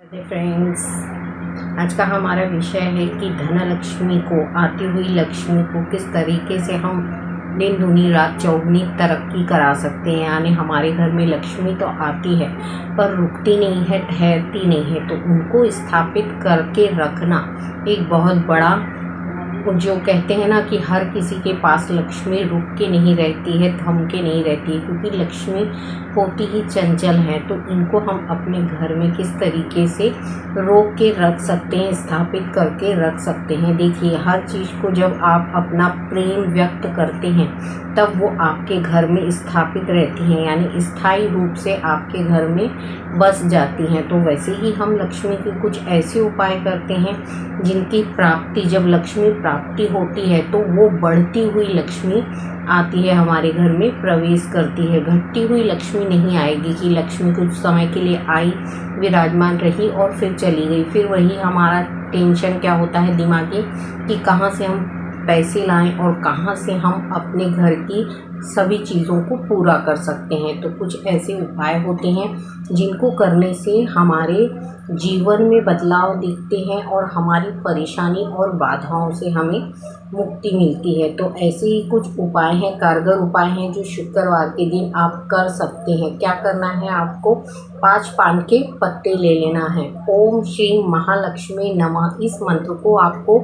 नमस्ते फ्रेंड्स, आज का हमारा विषय है कि धनलक्ष्मी को, आती हुई लक्ष्मी को किस तरीके से हम दिन दूनी रात चौगुनी तरक्की करा सकते हैं। यानी हमारे घर में लक्ष्मी तो आती है पर रुकती नहीं है, ठहरती नहीं है, तो उनको स्थापित करके रखना एक बहुत बड़ा, जो कहते हैं ना कि हर किसी के पास लक्ष्मी रुक के नहीं रहती है, थम के नहीं रहती है, क्योंकि लक्ष्मी होती ही चंचल है। तो इनको हम अपने घर में किस तरीके से रोक के रख सकते हैं, स्थापित करके रख सकते हैं। देखिए, हर चीज़ को जब आप अपना प्रेम व्यक्त करते हैं तब वो आपके घर में स्थापित रहती हैं, यानी स्थायी रूप से आपके घर में बस जाती हैं। तो वैसे ही हम लक्ष्मी के कुछ ऐसे उपाय करते हैं जिनकी प्राप्ति, जब लक्ष्मी प्राप्ति होती है तो वो बढ़ती हुई लक्ष्मी आती है, हमारे घर में प्रवेश करती है। घटती हुई लक्ष्मी नहीं आएगी कि लक्ष्मी कुछ समय के लिए आई, विराजमान रही और फिर चली गई। फिर वही हमारा टेंशन क्या होता है दिमागी कि कहाँ से हम पैसे लाएं और कहाँ से हम अपने घर की सभी चीज़ों को पूरा कर सकते हैं। तो कुछ ऐसे उपाय होते हैं जिनको करने से हमारे जीवन में बदलाव दिखते हैं और हमारी परेशानी और बाधाओं से हमें मुक्ति मिलती है। तो ऐसे ही कुछ उपाय हैं, कारगर उपाय हैं, जो शुक्रवार के दिन आप कर सकते हैं। क्या करना है, आपको 5 पान के पत्ते ले लेना है। ओम श्री महालक्ष्मी नमः, इस मंत्र को आपको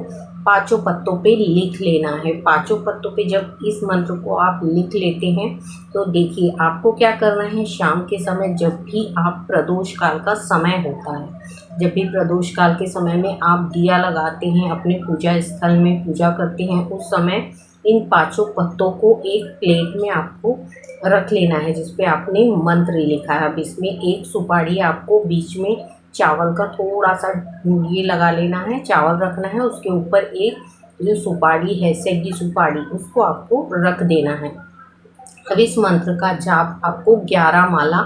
5 पत्तों पे लिख लेना है। 5 पत्तों पे जब इस मंत्र को आप लिख लेते हैं तो देखिए, आपको क्या करना है, शाम के समय जब भी आप प्रदोष काल का समय होता है, जब भी प्रदोष काल के समय में आप दिया लगाते हैं, अपने पूजा स्थल में पूजा करते हैं, उस समय इन 5 पत्तों को एक प्लेट में आपको रख लेना है जिस पे आपने मंत्र लिखा है। अब इसमें एक सुपारी आपको बीच में चावल का थोड़ा सा ये लगा लेना है, चावल रखना है, उसके ऊपर एक जो सुपारी है, सेगी सुपारी, उसको आपको रख देना है। अब इस मंत्र का जाप आपको 11 माला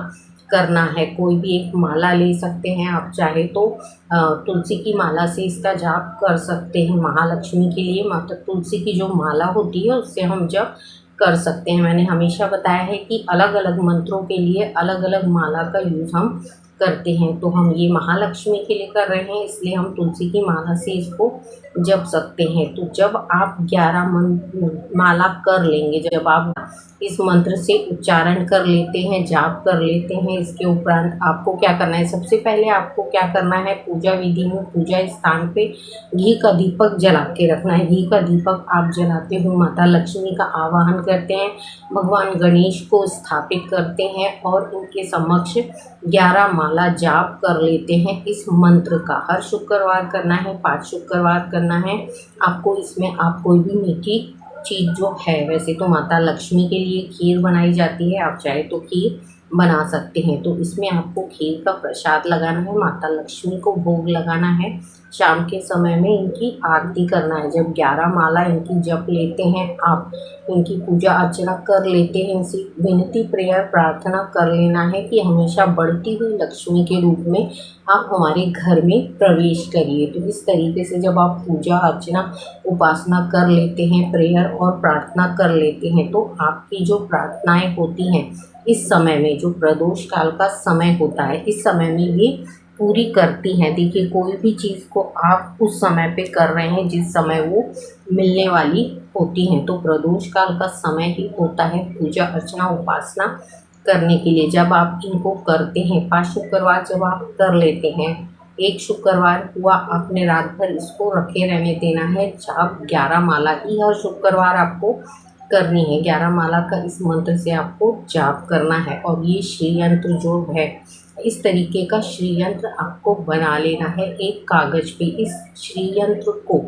करना है। कोई भी एक माला ले सकते हैं आप, चाहे तो तुलसी की माला से इसका जाप कर सकते हैं। महालक्ष्मी के लिए माता तुलसी की जो माला होती है उससे हम जप कर सकते हैं। मैंने हमेशा बताया है कि अलग अलग मंत्रों के लिए अलग अलग माला का यूज़ हम करते हैं। तो हम ये महालक्ष्मी के लिए कर रहे हैं, इसलिए हम तुलसी की माला से इसको जप सकते हैं। तो जब आप 11 माला कर लेंगे, जब आप इस मंत्र से उच्चारण कर लेते हैं, जाप कर लेते हैं, इसके उपरांत आपको क्या करना है, सबसे पहले आपको क्या करना है, पूजा विधि में पूजा स्थान पे घी का दीपक जला के रखना है। घी का दीपक आप जलाते हुए माता लक्ष्मी का आवाहन करते हैं, भगवान गणेश को स्थापित करते हैं और उनके समक्ष 11 माला जाप कर लेते हैं इस मंत्र का। हर शुक्रवार करना है, 5 शुक्रवार करना है आपको। इसमें आप कोई भी मीठी चीज़ जो है, वैसे तो माता लक्ष्मी के लिए खीर बनाई जाती है, आप चाहे तो खीर बना सकते हैं। तो इसमें आपको खीर का प्रसाद लगाना है, माता लक्ष्मी को भोग लगाना है, शाम के समय में इनकी आरती करना है। जब 11 माला इनकी जप लेते हैं आप, इनकी पूजा अर्चना कर लेते हैं, इनसे विनती प्रेयर प्रार्थना कर लेना है कि हमेशा बढ़ती हुई लक्ष्मी के रूप में आप हमारे घर में प्रवेश करिए। तो इस तरीके से जब आप पूजा अर्चना उपासना कर लेते हैं, प्रेयर और प्रार्थना कर लेते हैं, तो आपकी जो प्रार्थनाएं होती हैं इस समय में, जो प्रदोष काल का समय होता है, इस समय में ये पूरी करती हैं। देखिए, कोई भी चीज़ को आप उस समय पे कर रहे हैं जिस समय वो मिलने वाली होती हैं। तो प्रदोष काल का समय ही होता है पूजा अर्चना उपासना करने के लिए। जब आप इनको करते हैं, 5 शुक्रवार जब आप कर लेते हैं, एक शुक्रवार हुआ आपने रात भर इसको रखे रहने देना है। जाप 11 माला ही हर शुक्रवार आपको करनी है। 11 माला का इस मंत्र से आपको जाप करना है। और ये श्री यंत्र जो है, इस तरीके का श्री यंत्र आपको बना लेना है एक कागज़ पे। इस श्री यंत्र को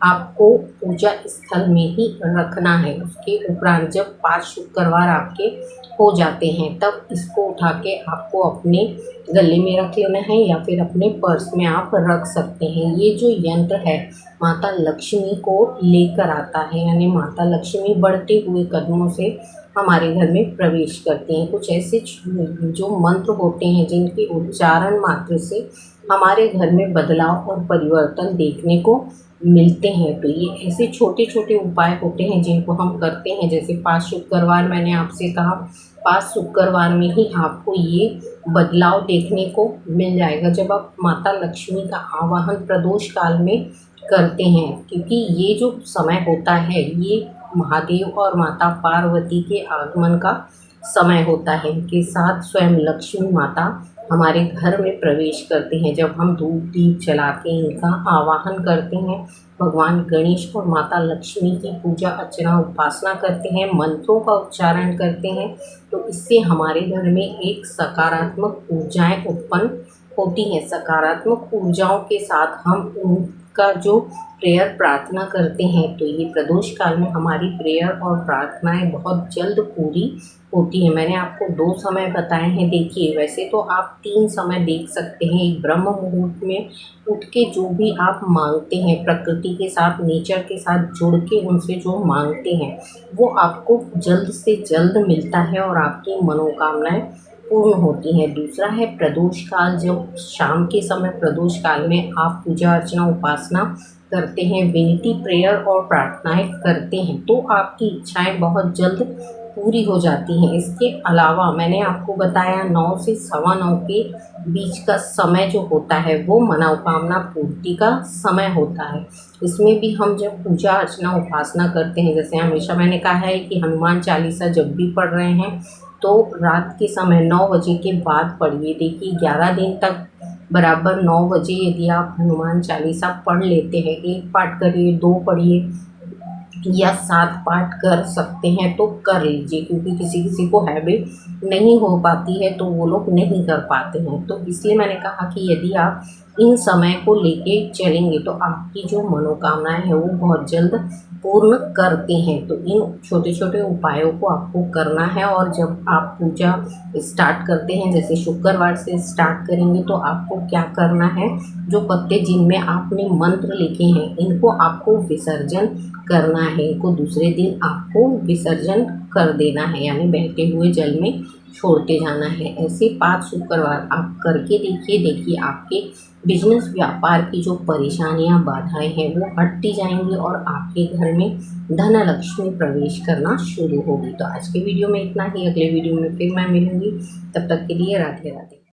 आपको पूजा स्थल में ही रखना है। उसके उपरांत जब 5 शुक्रवार आपके हो जाते हैं तब इसको उठा के आपको अपने गले में रख लेना है या फिर अपने पर्स में आप रख सकते हैं। ये जो यंत्र है माता लक्ष्मी को लेकर आता है, यानी माता लक्ष्मी बढ़ते हुए कदमों से हमारे घर में प्रवेश करते हैं। कुछ ऐसे जो मंत्र होते हैं जिनके उच्चारण मात्र से हमारे घर में बदलाव और परिवर्तन देखने को मिलते हैं। तो ये ऐसे छोटे छोटे उपाय होते हैं जिनको हम करते हैं। जैसे 5 शुक्रवार मैंने आपसे कहा, 5 शुक्रवार में ही आपको ये बदलाव देखने को मिल जाएगा जब आप माता लक्ष्मी का आवाहन प्रदोष काल में करते हैं। क्योंकि ये जो समय होता है ये महादेव और माता पार्वती के आगमन का समय होता है। इनके साथ स्वयं लक्ष्मी माता हमारे घर में प्रवेश करते हैं। जब हम धूप दीप जला के इनका आवाहन करते हैं, भगवान गणेश और माता लक्ष्मी की पूजा अर्चना उपासना करते हैं, मंत्रों का उच्चारण करते हैं, तो इससे हमारे घर में एक सकारात्मक ऊर्जाएं उत्पन्न होती हैं। सकारात्मक ऊर्जाओं के साथ हम उनका जो प्रेयर प्रार्थना करते हैं, तो ये प्रदोष काल में हमारी प्रेयर और प्रार्थनाएं बहुत जल्द पूरी होती हैं। मैंने आपको 2 समय बताए हैं। देखिए, वैसे तो आप 3 समय देख सकते हैं। एक ब्रह्म मुहूर्त में उठ के जो भी आप मांगते हैं, प्रकृति के साथ, नेचर के साथ जुड़ के उनसे जो मांगते हैं, वो आपको जल्द से जल्द मिलता है और आपकी मनोकामनाएं पूर्ण होती हैं। दूसरा है प्रदोष काल, जब शाम के समय प्रदोष काल में आप पूजा अर्चना उपासना करते हैं, विनती प्रेयर और प्रार्थनाएं करते हैं, तो आपकी इच्छाएं बहुत जल्द पूरी हो जाती हैं। इसके अलावा मैंने आपको बताया 9 से 9:15 के बीच का समय जो होता है वो मनोकामना पूर्ति का समय होता है। इसमें भी हम जब पूजा अर्चना उपासना करते हैं, जैसे हमेशा मैंने कहा है कि हनुमान चालीसा जब भी पढ़ रहे हैं तो रात के समय 9 बजे के बाद पढ़िए। देखिए, 11 दिन तक बराबर 9 बजे यदि आप हनुमान चालीसा पढ़ लेते हैं, 1 पाठ करिए, 2 पढ़िए या 7 पाठ कर सकते हैं तो कर लीजिए। क्योंकि किसी किसी को हैबिट नहीं हो पाती है तो वो लोग नहीं कर पाते हैं। तो इसलिए मैंने कहा कि यदि आप इन समय को लेके चलेंगे तो आपकी जो मनोकामनाएं हैं वो बहुत जल्द पूर्ण करते हैं। तो इन छोटे छोटे उपायों को आपको करना है। और जब आप पूजा स्टार्ट करते हैं, जैसे शुक्रवार से स्टार्ट करेंगे, तो आपको क्या करना है, जो पत्ते जिनमें आपने मंत्र लिखे हैं इनको आपको विसर्जन करना है। इनको दूसरे दिन आपको विसर्जन कर देना है, यानी बहते हुए जल में छोड़ते जाना है। ऐसे 5 शुक्रवार आप करके देखिए आपके बिजनेस व्यापार की जो परेशानियां बाधाएं हैं वो हटती जाएंगी और आपके घर में धन लक्ष्मी प्रवेश करना शुरू होगी। तो आज के वीडियो में इतना ही। अगले वीडियो में फिर मैं मिलूंगी। तब तक के लिए राधे राधे।